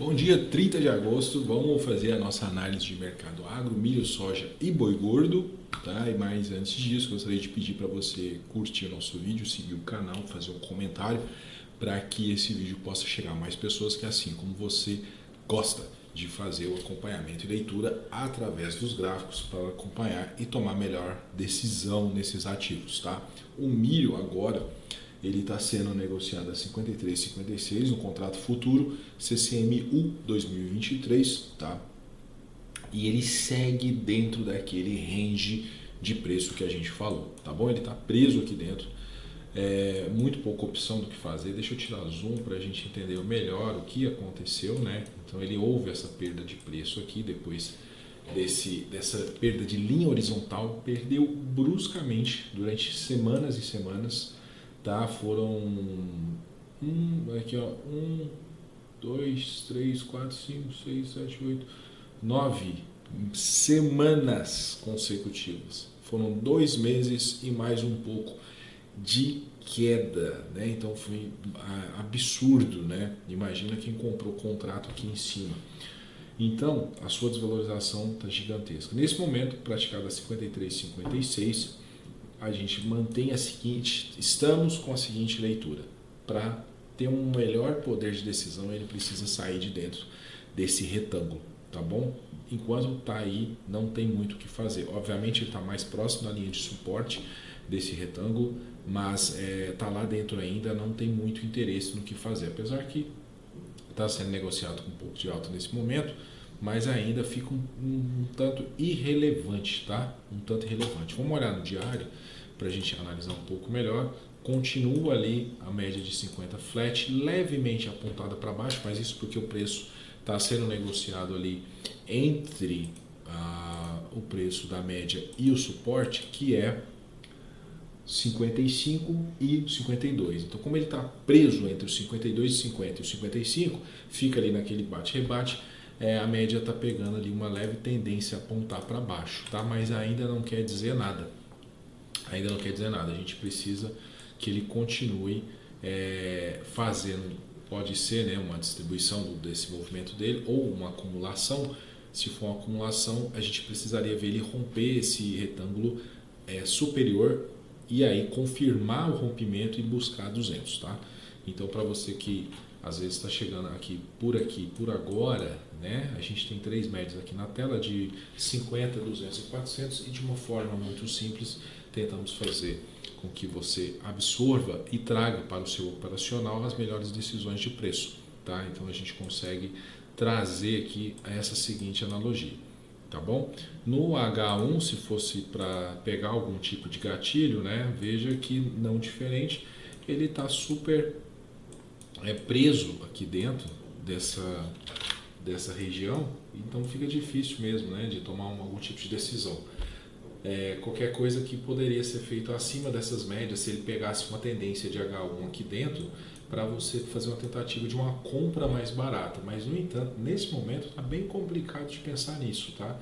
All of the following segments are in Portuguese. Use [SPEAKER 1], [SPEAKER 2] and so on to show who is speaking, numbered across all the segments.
[SPEAKER 1] Bom dia, 30 de agosto, vamos fazer a nossa análise de mercado agro, milho, soja e boi gordo, tá? E mais antes disso, gostaria de pedir para você curtir o nosso vídeo, seguir o canal, fazer um comentário para que esse vídeo possa chegar a mais pessoas que, assim como você, gosta de fazer o acompanhamento e leitura através dos gráficos para acompanhar e tomar melhor decisão nesses ativos, tá? O milho agora ele está sendo negociado a 53,56 no contrato futuro CCMU 2023, tá? E ele segue dentro daquele range de preço que a gente falou, tá bom? Ele está preso aqui dentro, muito pouca opção do que fazer. Deixa eu tirar zoom para a gente entender melhor o que aconteceu, né? Então ele houve essa perda de preço aqui depois dessa perda de linha horizontal, perdeu bruscamente durante semanas e semanas. Tá, foram 2, 3, 4, 5, 6, 7, 8, 9 semanas consecutivas. Foram 2 meses e mais um pouco de queda, né? Então foi absurdo, né? Imagina quem comprou o contrato aqui em cima. Então a sua desvalorização está gigantesca. Nesse momento, praticada 53,56, a gente mantém estamos com a seguinte leitura: para ter um melhor poder de decisão, ele precisa sair de dentro desse retângulo, tá bom? Enquanto está aí, não tem muito o que fazer. Obviamente ele está mais próximo da linha de suporte desse retângulo, mas está lá dentro ainda, não tem muito interesse no que fazer, apesar que está sendo negociado com um pouco de alta nesse momento, mas ainda fica um tanto irrelevante, tá? Um tanto irrelevante. Vamos olhar no diário para a gente analisar um pouco melhor. Continua ali a média de 50 flat, levemente apontada para baixo, mas isso porque o preço está sendo negociado ali entre o preço da média e o suporte, que é 55 e 52. Então, como ele está preso entre os 52,50 e os 55, fica ali naquele bate-rebate. A média está pegando ali uma leve tendência a apontar para baixo, tá? Mas ainda não quer dizer nada. Ainda não quer dizer nada. A gente precisa que ele continue fazendo, pode ser, né, uma distribuição desse movimento dele ou uma acumulação. Se for uma acumulação, a gente precisaria ver ele romper esse retângulo superior e aí confirmar o rompimento e buscar 200, tá? Então, para você que às vezes está chegando aqui, por agora, né? A gente tem 3 médias aqui na tela de 50, 200 e 400 e de uma forma muito simples tentamos fazer com que você absorva e traga para o seu operacional as melhores decisões de preço, tá? Então a gente consegue trazer aqui essa seguinte analogia, tá bom? No H1, se fosse para pegar algum tipo de gatilho, né? Veja que não diferente, ele está super preso aqui dentro dessa região, então fica difícil mesmo, né, de tomar algum tipo de decisão. Qualquer coisa que poderia ser feito acima dessas médias, se ele pegasse uma tendência de H1 aqui dentro, para você fazer uma tentativa de uma compra mais barata. Mas, no entanto, nesse momento está bem complicado de pensar nisso, tá?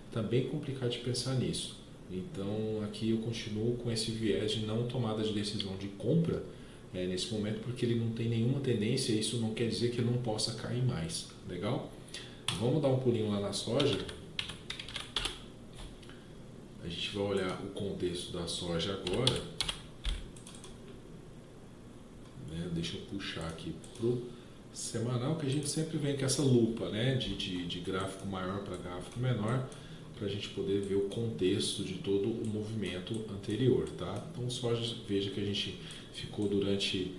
[SPEAKER 1] Está bem complicado de pensar nisso. Então, aqui eu continuo com esse viés de não tomada de decisão de compra nesse momento, porque ele não tem nenhuma tendência. Isso não quer dizer que ele não possa cair mais. Legal? Vamos dar um pulinho lá na soja. A gente vai olhar o contexto da soja agora. Deixa eu puxar aqui pro semanal, que a gente sempre vem com essa lupa, né, de gráfico maior para gráfico menor, para a gente poder ver o contexto de todo o movimento anterior, tá? Então, soja, veja que a gente ficou durante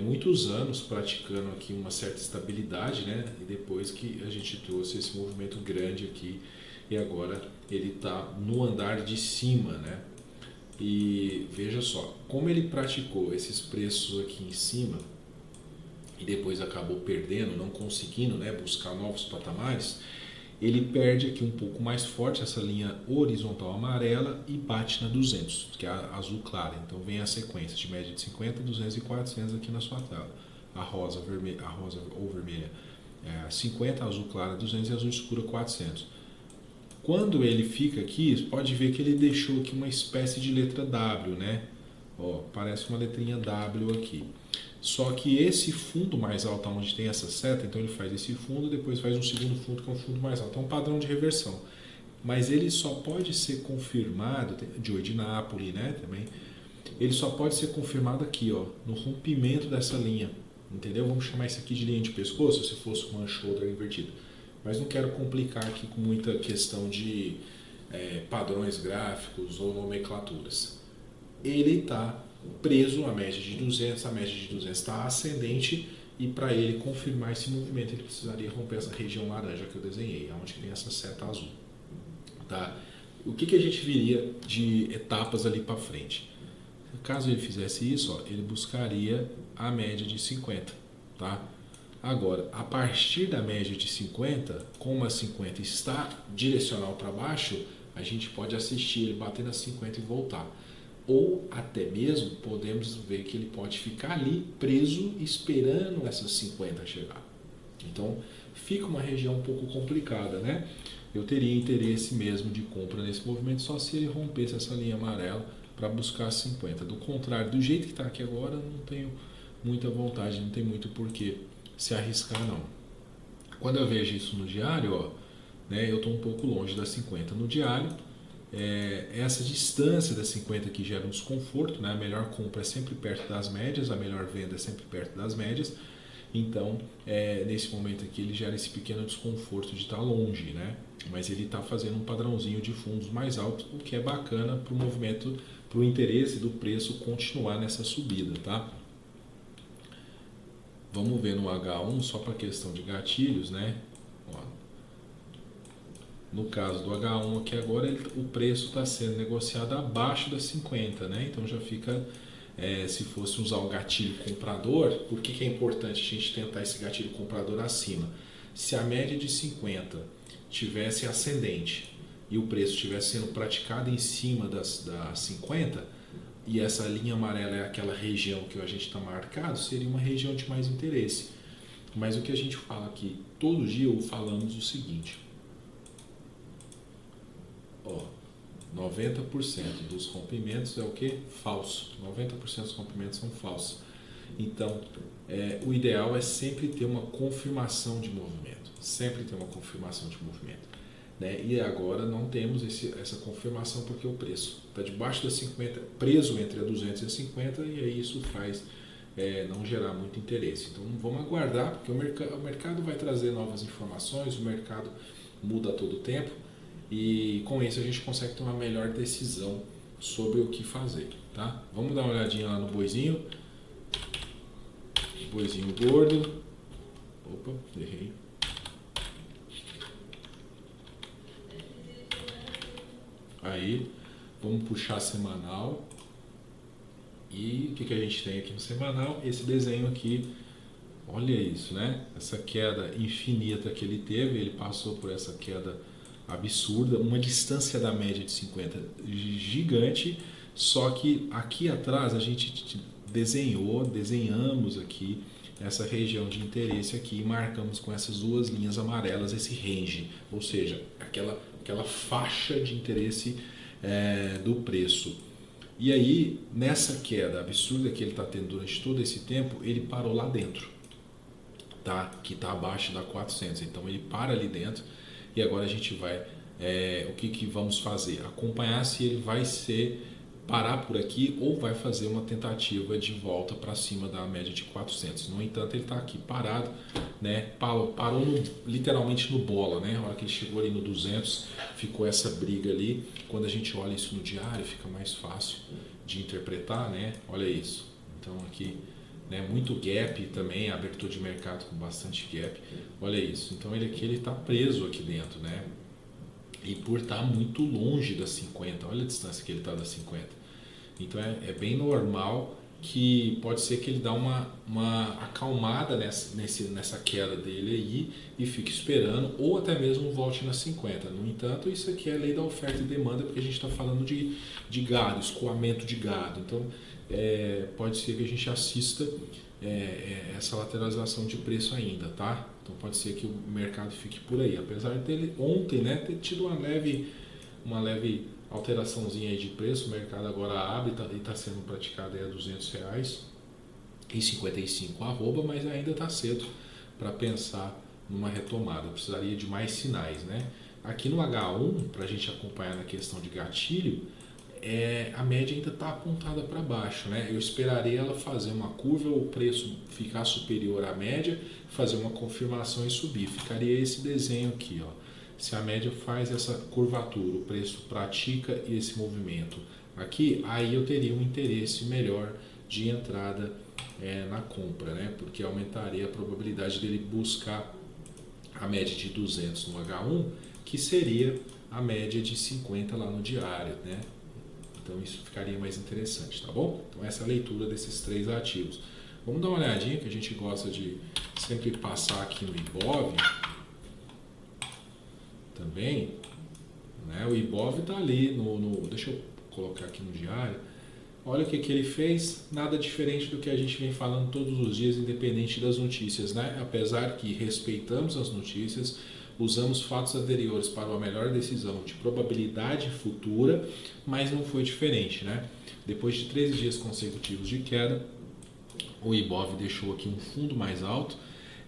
[SPEAKER 1] muitos anos praticando aqui uma certa estabilidade, né? E depois que a gente trouxe esse movimento grande aqui, e agora ele está no andar de cima, né? E veja só, como ele praticou esses preços aqui em cima e depois acabou perdendo, não conseguindo, né, buscar novos patamares, ele perde aqui um pouco mais forte essa linha horizontal amarela e bate na 200, que é a azul clara. Então vem a sequência de média de 50, 200 e 400 aqui na sua tela. A rosa ou vermelha 50, azul clara 200 e azul escura 400. Quando ele fica aqui, pode ver que ele deixou aqui uma espécie de letra W, né? Ó, parece uma letrinha W aqui. Só que esse fundo mais alto, onde tem essa seta, então ele faz esse fundo, depois faz um segundo fundo, que é um fundo mais alto. É um padrão de reversão. Mas ele só pode ser confirmado, Joe de Napoli, né, também, ele só pode ser confirmado aqui, ó, no rompimento dessa linha, entendeu? Vamos chamar isso aqui de linha de pescoço, se fosse uma shoulder invertida. Mas não quero complicar aqui com muita questão de padrões gráficos ou nomenclaturas. Ele está preso à média de 200, a média de 200 está ascendente, e para ele confirmar esse movimento ele precisaria romper essa região laranja que eu desenhei, onde tem essa seta azul. Tá? O que a gente viria de etapas ali para frente? Caso ele fizesse isso, ó, ele buscaria a média de 50. Tá? Agora, a partir da média de 50, como a 50 está direcional para baixo, a gente pode assistir ele bater na 50 e voltar. Ou até mesmo podemos ver que ele pode ficar ali preso esperando essas 50 chegar. Então fica uma região um pouco complicada, né? Eu teria interesse mesmo de compra nesse movimento só se ele rompesse essa linha amarela para buscar 50. Do contrário, do jeito que está aqui agora, não tenho muita vontade, não tem muito porquê se arriscar não. Quando eu vejo isso no diário, ó, né, eu estou um pouco longe das 50 no diário. Essa distância das 50 que gera um desconforto, né? A melhor compra é sempre perto das médias, a melhor venda é sempre perto das médias. Então, nesse momento aqui, ele gera esse pequeno desconforto de estar longe, né? Mas ele está fazendo um padrãozinho de fundos mais alto, o que é bacana para o movimento, para o interesse do preço continuar nessa subida, tá? Vamos ver no H1, só para questão de gatilhos, né? Ó, no caso do H1 aqui agora, o preço está sendo negociado abaixo das 50, né? Então já fica, se fosse usar o gatilho comprador, por que é importante a gente tentar esse gatilho comprador acima? Se a média de 50 tivesse ascendente e o preço estivesse sendo praticado em cima das 50, e essa linha amarela é aquela região que a gente está marcado, seria uma região de mais interesse. Mas o que a gente fala aqui, todo dia falamos o seguinte: ó, 90% dos rompimentos é o que? Falso. 90% dos rompimentos são falsos. Então, o ideal é sempre ter uma confirmação de movimento. Sempre ter uma confirmação de movimento. Né? E agora não temos essa confirmação porque o preço está debaixo das 50, preso entre a 200 e a 50, e aí isso faz não gerar muito interesse. Então vamos aguardar, porque o mercado vai trazer novas informações, o mercado muda a todo tempo, e com isso a gente consegue ter uma melhor decisão sobre o que fazer. Tá? Vamos dar uma olhadinha lá no boizinho. Boizinho gordo. Opa, errei. Aí, vamos puxar semanal. E o que a gente tem aqui no semanal? Esse desenho aqui, olha isso, né? Essa queda infinita que ele teve, ele passou por essa queda absurda, uma distância da média de 50 gigante, só que aqui atrás a gente desenhamos aqui essa região de interesse aqui e marcamos com essas duas linhas amarelas esse range, ou seja, aquela faixa de interesse do preço. E aí, nessa queda absurda que ele está tendo durante todo esse tempo, ele parou lá dentro, tá? Que está abaixo da 400. Então ele para ali dentro e agora a gente vai, o que vamos fazer? Acompanhar se ele vai parar por aqui ou vai fazer uma tentativa de volta para cima da média de 400. No entanto, ele está aqui parado, né? Parou literalmente no bola, né? A hora que ele chegou ali no 200, ficou essa briga ali. Quando a gente olha isso no diário, fica mais fácil de interpretar, né? Olha isso. Então aqui, né, muito gap também, abertura de mercado com bastante gap. Olha isso. Então ele está preso aqui dentro, né? E por estar muito longe das 50, olha a distância que ele está das 50. Então é bem normal que pode ser que ele dá uma acalmada nessa queda dele aí e fique esperando, ou até mesmo volte nas 50. No entanto, isso aqui é a lei da oferta e demanda, porque a gente está falando de gado, escoamento de gado. Então pode ser que a gente assista essa lateralização de preço ainda, tá? Então pode ser que o mercado fique por aí, apesar dele ontem, né, ter tido uma leve alteraçãozinha aí de preço. O mercado agora abre e está sendo praticado aí a R$200. e 55 arroba, mas ainda está cedo para pensar numa retomada. Eu precisaria de mais sinais, né? Aqui no H1, para a gente acompanhar na questão de gatilho, a média ainda está apontada para baixo, né? Eu esperaria ela fazer uma curva, o preço ficar superior à média, fazer uma confirmação e subir. Ficaria esse desenho aqui, ó. Se a média faz essa curvatura, o preço pratica esse movimento aqui, aí eu teria um interesse melhor de entrada na compra, né? Porque aumentaria a probabilidade dele buscar a média de 200 no H1, que seria a média de 50 lá no diário, né? Então isso ficaria mais interessante, tá bom? Então essa é a leitura desses três ativos. Vamos dar uma olhadinha, que a gente gosta de sempre passar aqui no IBOV também, né? O IBOV está ali deixa eu colocar aqui no diário. Olha o que ele fez, nada diferente do que a gente vem falando todos os dias, independente das notícias, né? Apesar que respeitamos as notícias, usamos fatos anteriores para uma melhor decisão de probabilidade futura, mas não foi diferente, né? Depois de 13 dias consecutivos de queda, o IBOV deixou aqui um fundo mais alto,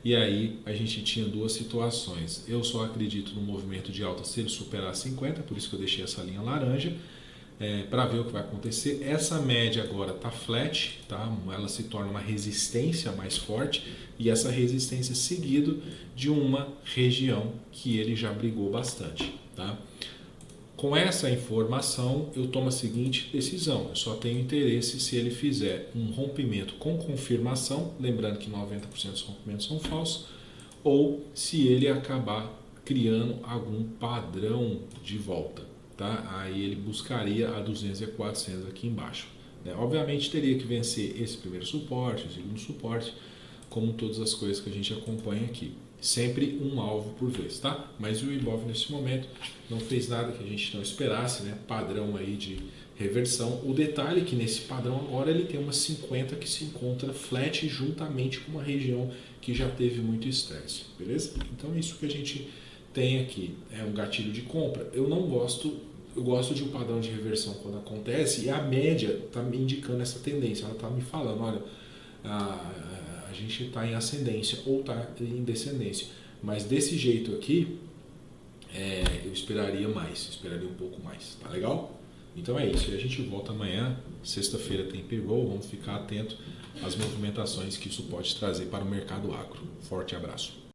[SPEAKER 1] e aí a gente tinha duas situações. Eu só acredito no movimento de alta se ele superar 50, por isso que eu deixei essa linha laranja, para ver o que vai acontecer. Essa média agora está flat, tá? Ela se torna uma resistência mais forte, e essa resistência seguido de uma região que ele já brigou bastante, tá? Com essa informação eu tomo a seguinte decisão: eu só tenho interesse se ele fizer um rompimento com confirmação, lembrando que 90% dos rompimentos são falsos, ou se ele acabar criando algum padrão de volta, tá? Aí ele buscaria a 200 e a 400 aqui embaixo, né? Obviamente teria que vencer esse primeiro suporte, o segundo suporte, como todas as coisas que a gente acompanha aqui. Sempre um alvo por vez, tá? Mas o IBOV nesse momento não fez nada que a gente não esperasse, né? Padrão aí de reversão. O detalhe é que nesse padrão agora ele tem uma 50 que se encontra flat juntamente com uma região que já teve muito estresse, beleza? Então é isso que a gente tem aqui, é um gatilho de compra. Eu gosto de um padrão de reversão quando acontece, e a média está me indicando essa tendência, ela está me falando, olha, a gente está em ascendência ou está em descendência, mas desse jeito aqui eu esperaria um pouco mais, tá legal? Então é isso, e a gente volta amanhã, sexta-feira tem payroll, vamos ficar atento às movimentações que isso pode trazer para o mercado agro. Forte abraço.